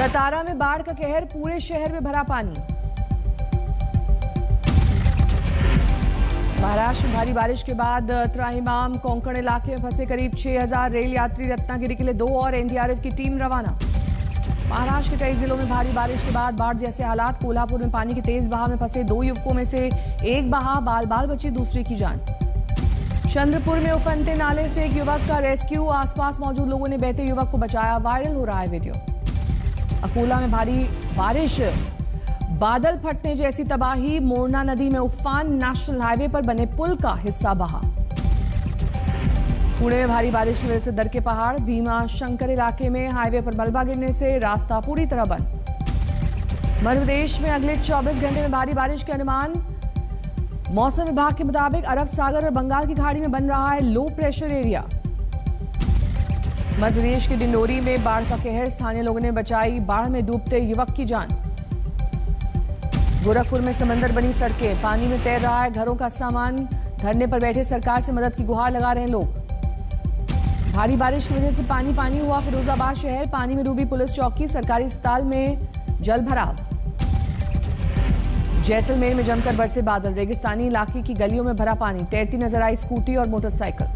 सतारा में बाढ़ का कहर, पूरे शहर में भरा पानी। महाराष्ट्र में भारी बारिश के बाद त्राहिमाम कोंकण इलाके में फंसे करीब 6000 रेल यात्री, रत्नागिरी के लिए 2 और एनडीआरएफ की टीम रवाना। महाराष्ट्र के कई जिलों में भारी बारिश के बाद बाढ़ जैसे हालात। कोल्हापुर में पानी के तेज बहाव में फंसे 2 युवकों में से एक बहा बाल बाल बची, दूसरे की जान। चंद्रपुर में उफनते नाले से एक युवक का रेस्क्यू, आसपास मौजूद लोगों ने बहते युवक को बचाया, वायरल हो रहा है वीडियो। अकोला में भारी बारिश, बादल फटने जैसी तबाही, मोरना नदी में उफान, नेशनल हाईवे पर बने पुल का हिस्सा बहा। पुणे में भारी बारिश की वजह से दर के पहाड़, भीमा शंकर इलाके में हाईवे पर मलबा गिरने से रास्ता पूरी तरह बंद। मध्य प्रदेश में अगले 24 घंटे में भारी बारिश के अनुमान। मौसम विभाग के मुताबिक अरब सागर और बंगाल की खाड़ी में बन रहा है low pressure area. Madhya Pradesh के डिंडोरी में बाढ़ का कहर, स्थानीय लोगों ने बचाई बाढ़ में डूबते युवक की जान। गोरखपुर में समंदर बनी सड़कें, पानी में तैर रहा है घरों का सामान, धरने पर बैठे सरकार से मदद की गुहार लगा रहे हैं लोग। भारी बारिश की वजह से पानी पानी हुआ फिरोजाबाद शहर, पानी में डूबी पुलिस चौकी, सरकारी अस्पताल में जल भराव। जैसलमेर में जमकर बरसे बादल, रेगिस्तानी इलाके की गलियों में भरा पानी, तैरती नजर आई स्कूटी और मोटरसाइकिल।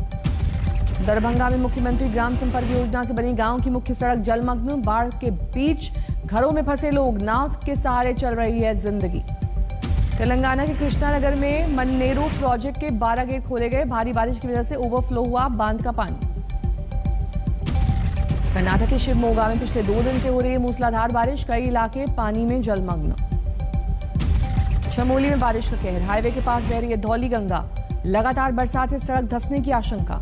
दरभंगा में मुख्यमंत्री ग्राम संपर्क योजना से बनी गांव की मुख्य सड़क जलमग्न, बाढ़ के बीच घरों में फंसे लोग, नाव के सहारे चल रही है जिंदगी। तेलंगाना के कृष्णानगर में मन्नेरू प्रोजेक्ट के 12 गेट खोले गए, भारी बारिश की वजह से ओवरफ्लो हुआ बांध का पानी। कर्नाटक के शिवमोगा में पिछले 2 दिन से हो रही है मूसलाधार बारिश, कई इलाके पानी में जलमग्न। चमोली में बारिश का कहर, हाईवे के पास बह रही है धौली गंगा, लगातार बरसात से सड़क धंसने की आशंका।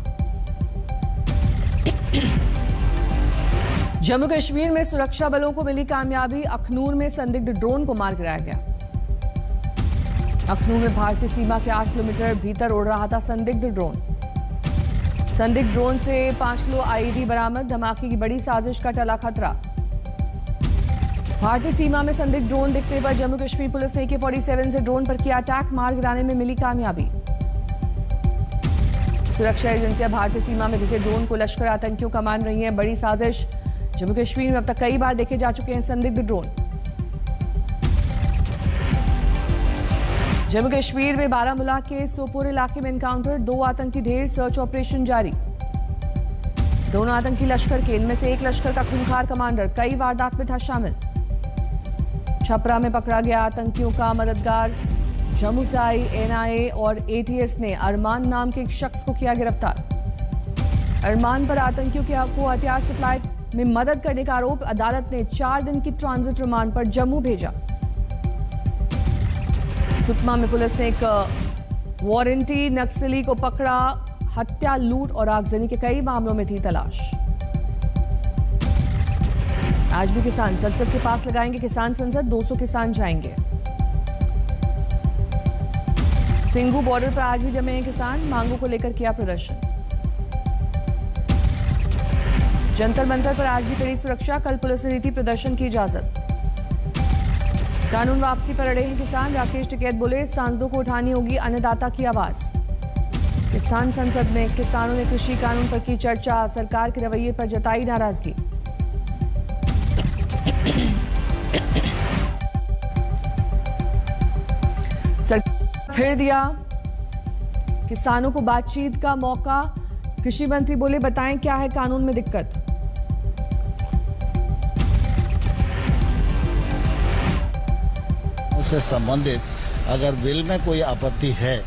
जम्मू कश्मीर में सुरक्षा बलों को मिली कामयाबी, अखनूर में संदिग्ध ड्रोन को मार गिराया गया। अखनूर में भारतीय सीमा के 8 किलोमीटर भीतर उड़ रहा था संदिग्ध ड्रोन। संदिग्ध ड्रोन से 5 किलो आईईडी बरामद, धमाके की बड़ी साजिश का टला खतरा। भारतीय सीमा में संदिग्ध ड्रोन दिखने पर जम्मू कश्मीर पुलिस ने AK-47 से ड्रोन पर किया अटैक, मार गिराने में मिली कामयाबी। सुरक्षा एजेंसियां भारतीय सीमा में घुसे ड्रोन को लश्कर आतंकियों का मान रही हैं बड़ी साजिश। जम्मू कश्मीर में अब तक कई बार देखे जा चुके हैं संदिग्ध ड्रोन। जम्मू कश्मीर में बारामूला के सोपोर इलाके में एनकाउंटर, 2 आतंकी ढेर, सर्च ऑपरेशन जारी। दोनों आतंकी लश्कर के, इनमें से एक लश्कर का खूंखार कमांडर कई वारदात में था शामिल। छपरा में पकड़ा गया आतंकियों का मददगार, जम्मू से आई NIA और ATS ने अरमान नाम के एक शख्स को किया गिरफ्तार। अरमान पर आतंकियों को हथियार सप्लाई में मदद करने का आरोप, अदालत ने 4 दिन की ट्रांजिट रिमांड पर जम्मू भेजा। सुकमा में पुलिस ने एक वारंटी नक्सली को पकड़ा, हत्या, लूट और आगजनी के कई मामलों में थी तलाश। आज भी किसान संसद के पास लगाएंगे किसान संसद, 200 किसान जाएंगे। सिंघू बॉर्डर पर आज भी जमे हैं किसान, मांगों को लेकर किया प्रदर्शन। जंतर मंतर पर आज भी कड़ी सुरक्षा, कल पुलिस ने दी थी प्रदर्शन की इजाजत। कानून वापसी पर अड़े हैं किसान, राकेश टिकैत बोले सांसदों को उठानी होगी अन्नदाता की आवाज। किसान संसद में किसानों ने कृषि कानून पर की चर्चा, सरकार के रवैये पर जताई नाराजगी। सरकार फिर दिया किसानों को बातचीत का मौका, कृषि मंत्री बोले बताएं क्या है कानून में दिक्कत। उससे संबंधित अगर बिल में कोई आपत्ति है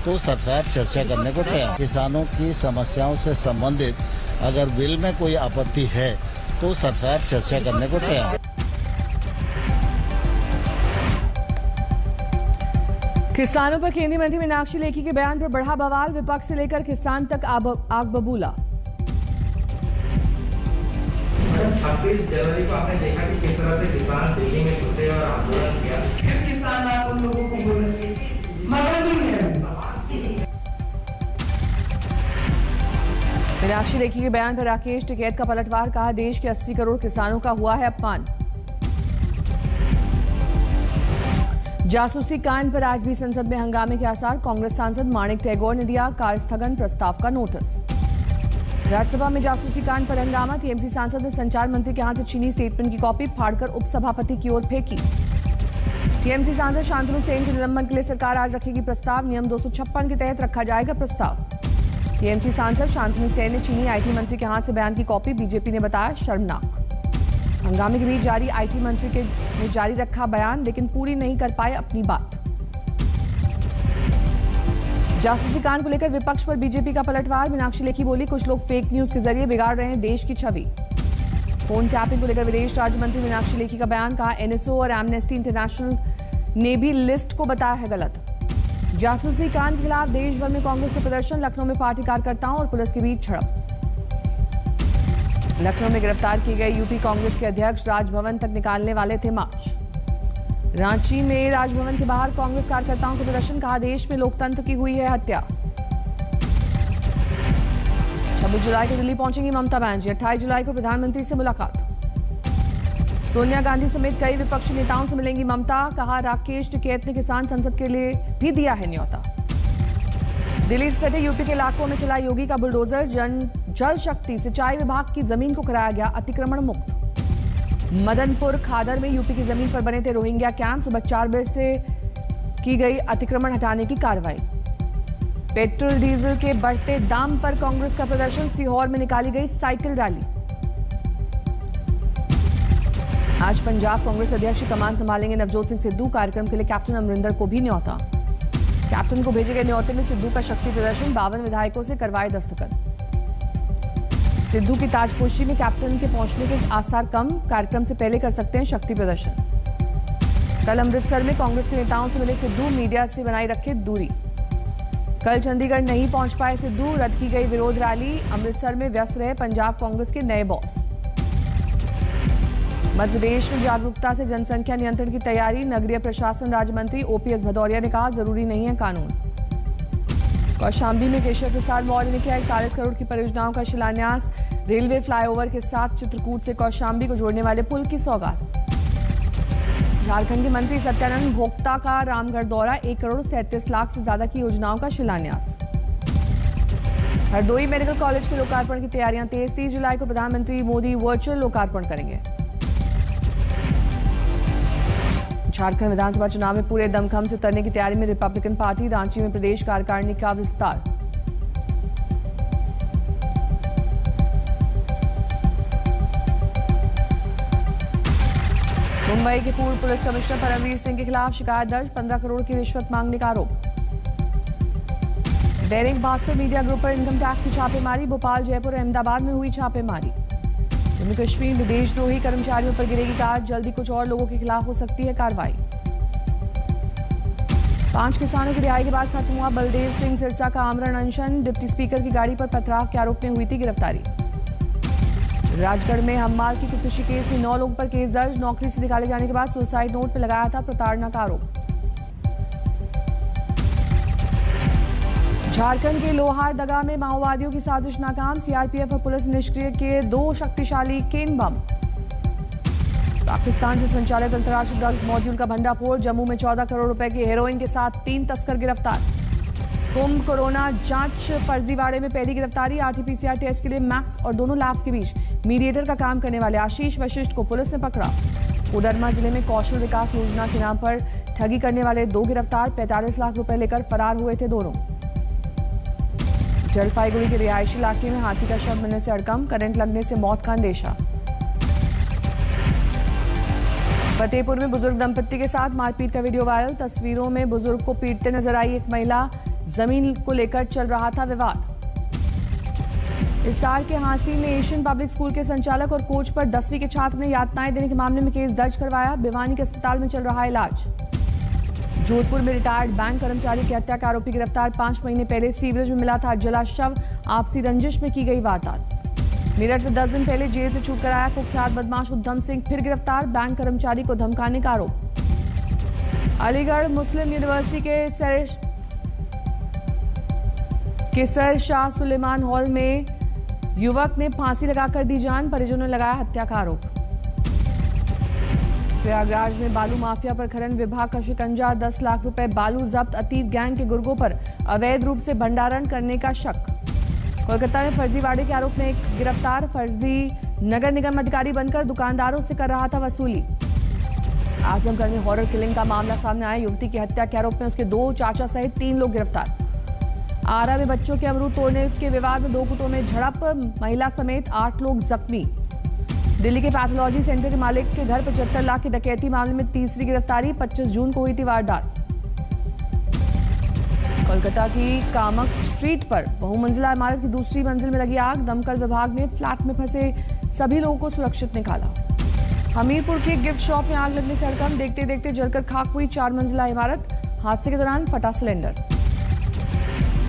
तो सरकार चर्चा करने को तैयार। किसानों की समस्याओं से संबंधित अगर बिल में कोई आपत्ति है तो सरकार चर्चा करने को तैयार। किसानों पर केंद्रीय मंत्री मीनाक्षी लेखी के बयान पर बढ़ा बवाल, विपक्ष से लेकर किसान तक आग बबूला। 26 जनवरी को आपने देखा कि किस तरह से किसान दिल्ली में घुसे और आंदोलन किया। फिर किसान आप उन लोगों को बोल रहे मगर नहीं है। मीनाक्षी लेखी के बयान पर राकेश टिकैत का पलटवार, कहा देश के 80 करोड़ किसानों का हुआ है अपमान। जासूसी कांड पर आज भी संसद में हंगामे के आसार, कांग्रेस सांसद माणिक टैगोर ने दिया कार्यस्थगन प्रस्ताव का नोटिस। राज्यसभा में जासूसी कांड पर हंगामा। टीएमसी सांसद ने संचार मंत्री के हाथ से छीनी स्टेटमेंट की कॉपी, फाड़कर उपसभापति की ओर फेंकी। टीएमसी सांसद शांतनु सेन के निलंबन के लिए सरकार आज रखेगी प्रस्ताव। नियम 256 के तहत रखा जाएगा प्रस्ताव। टीएमसी सांसद शांतनु सेन ने छीनी आईटी मंत्री के हाथ से बयान की कॉपी, बीजेपी ने बताया शर्मनाक। हंगामे के बीच जारी आईटी मंत्री ने जारी रखा बयान, लेकिन पूरी नहीं कर पाए अपनी बात। जासूसी कांड को लेकर विपक्ष पर बीजेपी का पलटवार। मीनाक्षी लेखी बोली, कुछ लोग फेक न्यूज के जरिए बिगाड़ रहे हैं देश की छवि। फोन टैपिंग को लेकर विदेश राज्य मंत्री मीनाक्षी लेखी का बयान, कहा एनएसओ और एमनेस्टी इंटरनेशनल ने भी लिस्ट को बताया है गलत। जासूसी कांड के खिलाफ देश भर में कांग्रेस का प्रदर्शन। लखनऊ में पार्टी कार्यकर्ताओं और पुलिस के बीच झड़प। लखनऊ में गिरफ्तार किए गए यूपी कांग्रेस के अध्यक्ष राजभवन तक निकालने वाले थे मार्च। रांची में राजभवन के बाहर कांग्रेस कार्यकर्ताओं का प्रदर्शन, कहा देश में लोकतंत्र की हुई है हत्या। 26 जुलाई को दिल्ली पहुंचेंगी ममता बनर्जी। 28 जुलाई को प्रधानमंत्री से मुलाकात। सोनिया गांधी समेत कई विपक्षी नेताओं से मिलेंगी ममता, कहा राकेश टिकैत ने किसान संसद के लिए भी दिया है न्योता। दिल्ली से सटे यूपी के इलाकों में चला योगी का बुलडोजर। जल शक्ति सिंचाई विभाग की जमीन को कराया गया अतिक्रमण मुक्त। मदनपुर खादर में यूपी की जमीन पर बने थे रोहिंग्या कैंप। सुबह 4 बजे से की गई अतिक्रमण हटाने की कार्रवाई। पेट्रोल डीजल के बढ़ते दाम पर कांग्रेस का प्रदर्शन। सीहोर में निकाली गई साइकिल रैली। आज पंजाब कांग्रेस अध्यक्ष की कमान संभालेंगे नवजोत सिंह सिद्धू। कार्यक्रम के लिए कैप्टन अमरिंदर को भी न्योता। कैप्टन को भेजे गए न्योते में सिद्धू का शक्ति प्रदर्शन। 52 विधायकों से करवाए दस्तखत। सिद्धू की ताजपोशी में कैप्टन के पहुंचने के आसार कम। कार्यक्रम से पहले कर सकते हैं शक्ति प्रदर्शन। कल अमृतसर में कांग्रेस के नेताओं से मिले सिद्धू, मीडिया से बनाए रखे दूरी। कल चंडीगढ़ नहीं पहुंच पाए सिद्धू, रद्द की गई विरोध रैली। अमृतसर में व्यस्त रहे पंजाब कांग्रेस के नए बॉस। मध्य प्रदेश में जागरूकता से जनसंख्या नियंत्रण की तैयारी। नगरीय प्रशासन राज्य मंत्री ओपीएस भदौरिया ने कहा जरूरी नहीं है कानून। कौशाम्बी में केशव प्रसाद मौर्य ने किया 41 करोड़ की परियोजनाओं का शिलान्यास। रेलवे फ्लाईओवर के साथ चित्रकूट से कौशाम्बी को जोड़ने वाले पुल की सौगात। झारखंड के मंत्री सत्यानंद भोक्ता का रामगढ़ दौरा। 1 करोड़ 37 लाख से ज्यादा की योजनाओं का शिलान्यास। हरदोई मेडिकल कॉलेज के लोकार्पण की तैयारियां तेज। 30 जुलाई को प्रधानमंत्री मोदी वर्चुअल लोकार्पण करेंगे। झारखंड विधानसभा चुनाव में पूरे दमखम से उतरने की तैयारी में रिपब्लिकन पार्टी। रांची में प्रदेश कार्यकारिणी का विस्तार। मुंबई के पूर्व पुलिस कमिश्नर परमवीर सिंह के खिलाफ शिकायत दर्ज। 15 करोड़ की रिश्वत मांगने का आरोप। दैनिक भास्कर मीडिया ग्रुप पर इनकम टैक्स की छापेमारी। भोपाल, जयपुर, अहमदाबाद में हुई छापेमारी। जम्मू कश्मीर में देशद्रोही कर्मचारियों पर गिरेगी गाज। जल्दी कुछ और लोगों के खिलाफ हो सकती है कार्रवाई। 5 किसानों की रिहाई के बाद खत्म हुआ बलदेव सिंह सिरसा का आमरण अनशन। डिप्टी स्पीकर की गाड़ी पर पथराव के आरोप में हुई थी गिरफ्तारी। राजगढ़ में हममाल की खुदकुशी केस में 9 लोगों पर केस दर्ज। नौकरी से निकाले जाने के बाद सुसाइड नोट पर लगाया था प्रताड़ना का आरोप। झारखंड के लोहारदगा में माओवादियों की साजिश नाकाम। सीआरपीएफ और पुलिस निष्क्रिय किए 2 शक्तिशाली केन बम। पाकिस्तान से संचालित अंतर्राष्ट्रीय ड्रग्स मॉड्यूल का भंडाफोड़। जम्मू में 14 करोड़ रुपए की हेरोइन के साथ 3 तस्कर गिरफ्तार। कुंभ कोरोना जांच फर्जीवाड़े में पहली गिरफ्तारी। आरटीपीसीआर टेस्ट के लिए मैक्स और दोनों लैब्स के बीच मीडिएटर का काम करने वाले आशीष वशिष्ठ को पुलिस ने पकड़ा। कोडरमा जिले में कौशल विकास योजना के नाम पर ठगी करने वाले 2 गिरफ्तार। 45 लाख रुपए लेकर फरार हुए थे दोनों। जलपाईगुड़ी के रिहायशी इलाके में हाथी का शव मिलने से हड़कंप। करंट लगने से मौत का अंदेशा। फतेहपुर में बुजुर्ग दंपत्ति के साथ मारपीट का वीडियो वायरल। तस्वीरों में बुजुर्ग को पीटते नजर आई एक महिला। जमीन को लेकर चल रहा था विवाद। इस साल के हांसी में एशियन पब्लिक स्कूल के संचालक और कोच पर 10वीं के छात्र ने यातनाएं देने के मामले में केस दर्ज करवाया। भिवानी के अस्पताल में चल रहा इलाज। जोधपुर में रिटायर्ड बैंक कर्मचारी की हत्या का आरोपी गिरफ्तार। 5 महीने पहले सीवरेज में मिला था जला शव। आपसी रंजिश में की गई वारदात। मेरठ में 10 दिन पहले जेल से छूट कर आया कुख्यात बदमाश उद्धम सिंह फिर गिरफ्तार। बैंक कर्मचारी को धमकाने का आरोप। अलीगढ़ मुस्लिम यूनिवर्सिटी के सर शाह सुलेमान हॉल में युवक ने फांसी लगाकर दी जान। परिजनों ने लगाया हत्या का आरोप। प्रयागराज में बालू माफिया पर खनन विभाग का शिकंजा। 10 लाख रुपए बालू जब्त। अतीत गैंग के गुर्गों पर अवैध रूप से भंडारण करने का शक। कोलकाता में फर्जीवाड़े के आरोप में एक गिरफ्तार। फर्जी नगर निगम अधिकारी बनकर दुकानदारों से कर रहा था वसूली। आजमगढ़ में हॉरर किलिंग का मामला सामने आया। युवती की हत्या के आरोप में उसके 2 चाचा सहित 3 लोग गिरफ्तार। आरा में बच्चों के अमरूद तोड़ने के विवाद में 2 गुटों में झड़प, महिला समेत 8 लोग जख्मी। दिल्ली के पैथोलॉजी सेंटर के मालिक के घर 75 लाख की डकैती मामले में तीसरी गिरफ्तारी। 25 जून को हुई थी वारदात। कोलकाता की कामक स्ट्रीट पर बहुमंजिला इमारत की दूसरी मंजिल में लगी आग। दमकल विभाग ने फ्लैट में फंसे सभी लोगों को सुरक्षित निकाला। हमीरपुर की गिफ्ट शॉप में आग लगने से हड़कंप। देखते देखते जलकर खाक हुई 4 मंजिला इमारत। हादसे के दौरान फटा सिलेंडर।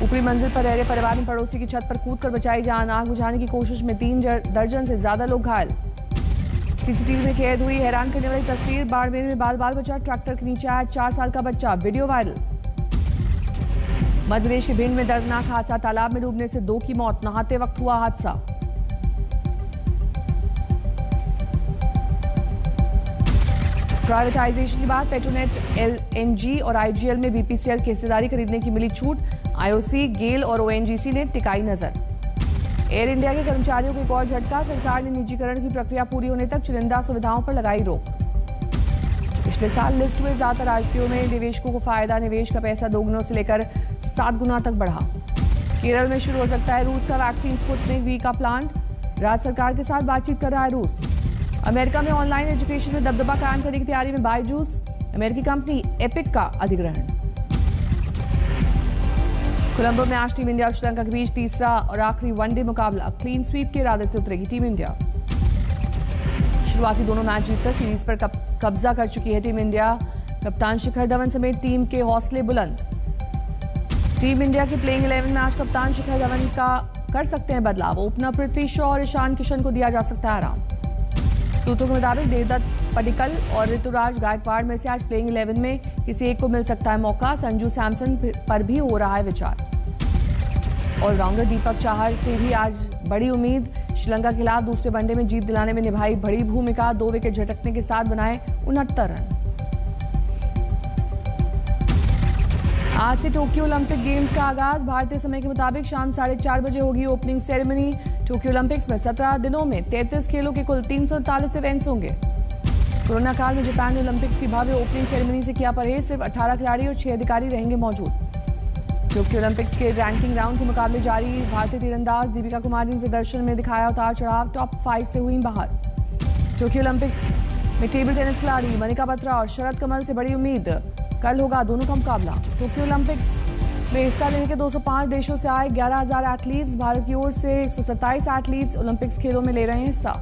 ऊपरी मंजिल पर रह रहे परिवार ने पड़ोसी की छत पर कूदकर बचाई जान। आग बुझाने की कोशिश में 3 दर्जन से ज्यादा लोग घायल। सीसीटीवी में कैद हुई हैरान करने वाली तस्वीर। बाड़मेर में बाल बाल बचा, ट्रैक्टर के नीचे आया 4 साल का बच्चा, वीडियो वायरल। मध्य प्रदेश के भिंड में दर्दनाक हादसा। तालाब में डूबने से 2 की मौत, नहाते वक्त हुआ हादसा। प्राइवेटाइजेशन के बाद पेट्रोनेट, एलएनजी और आईजीएल में बीपीसीएल की हिस्सेदारी खरीदने की मिली छूट। आईओसी, गेल और ओएनजीसी ने टिकाई नजर। एयर इंडिया के कर्मचारियों को एक और झटका। सरकार ने निजीकरण की प्रक्रिया पूरी होने तक चुनिंदा सुविधाओं पर लगाई रोक। पिछले साल लिस्ट हुए ज्यादातर आईपीओ में निवेशकों को फायदा। निवेश का पैसा 2 गुना से लेकर 7 गुना तक बढ़ा। केरल में शुरू हो सकता है रूस का वैक्सीन स्पुतनिक वी का प्लांट। राज्य सरकार के साथ बातचीत कर रहा है रूस। अमेरिका में ऑनलाइन एजुकेशन में दबदबा कायम करने की तैयारी में बायजूस। अमेरिकी कंपनी एपिक का अधिग्रहण। कोलंबो में आज टीम इंडिया और श्रीलंका के बीच तीसरा और आखिरी वनडे मुकाबला। क्लीन स्वीप के इरादे से उतरेगी टीम इंडिया। शुरुआती दोनों मैच जीतकर सीरीज पर कब्जा कर चुकी है टीम इंडिया। कप्तान शिखर धवन समेत टीम के हौसले बुलंद। टीम इंडिया की प्लेइंग 11 में आज कप्तान शिखर धवन का कर सकते हैं बदलाव। ओपनर पृथ्वी शॉ और ईशान किशन को दिया जा सकता है आराम। सूत्रों के मुताबिक देवदत्त पडिक्कल और ऋतुराज गायकवाड़ में से आज प्लेइंग 11 में किसी एक को मिल सकता है मौका। संजू सैमसन पर भी हो रहा है विचार। ऑलराउंडर दीपक चाहर से भी आज बड़ी उम्मीद। श्रीलंका के खिलाफ दूसरे वनडे में जीत दिलाने में निभाई बड़ी भूमिका। 2 विकेट झटकने के साथ बनाए 69 रन। आज से टोक्यो ओलंपिक गेम्स का आगाज। भारतीय समय के मुताबिक शाम 4:30 बजे होगी ओपनिंग सेरेमनी। टोक्यो ओलंपिक्स में 17 दिनों में 33 खेलों के कुल 339 इवेंट्स होंगे। कोरोना काल में जापान ने ओलंपिक्स की भव्य ओपनिंग सेरेमनी से किया परहेज। सिर्फ 18 खिलाड़ी और 6 अधिकारी रहेंगे मौजूद। टोक्यो ओलंपिक्स के रैंकिंग राउंड के मुकाबले जारी। भारतीय तीरंदाज दीपिका कुमारी ने प्रदर्शन में दिखाया उतार चढ़ाव। टॉप 5 से हुई बाहर। टोक्यो ओलंपिक्स में टेबल टेनिस खिलाड़ी मनिका बत्रा और शरद कमल से बड़ी उम्मीद। कल होगा दोनों का मुकाबला। टोक्यो ओलंपिक्स में हिस्सा लेने के 205 देशों से आए 11,000 एथलीट्स। भारत की ओर से 127 एथलीट्स ओलंपिक्स खेलों में ले रहे हैं हिस्सा।